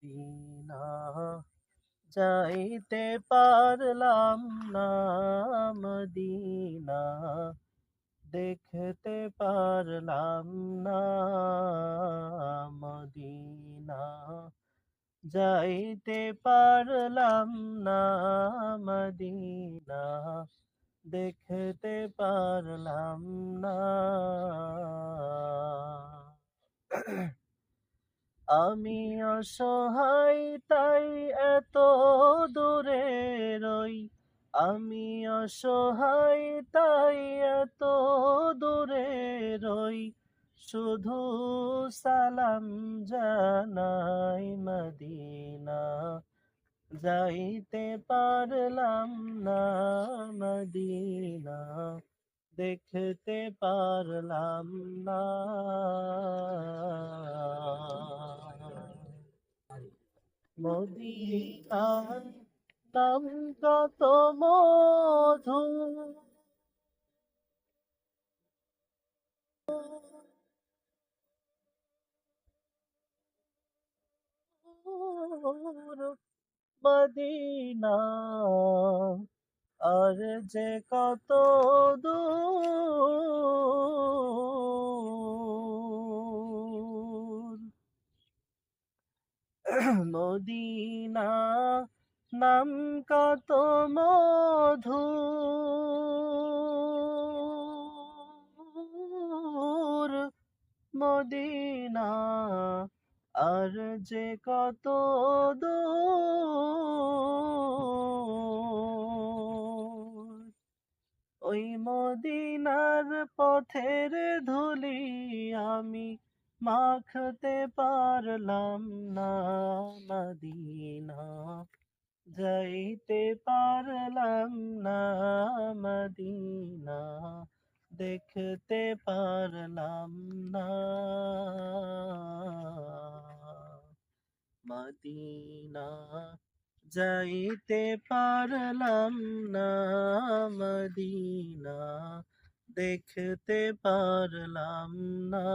Medina যাইতে পারলাম না, মদিনা দেখতে পারলাম না, মদিনা যাইতে পারলাম না, মদিনা দেখতে পারলাম না। আমি অসহায় তাই এত দূরে রই, আমি অসহায় তাই এত দূরে রই, শুধু সালাম জানাই মদিনা যাইতে পারলাম না, মদিনা দেখতে পারলাম না। মদিনার নাম কত মধু, মদিনা আর যে কত দূর। মদিনা নাম কত মধুর, মদিনা আর যে কত দূর। ওই মদিনার পথের ধুলি আমি মাখতে পারলাম না, মদিনা যাইতে পারলাম না, মদিনা দেখতে পারলাম না, মদিনা যাইতে পারলাম না, মদিনা দেখতে পারলাম না।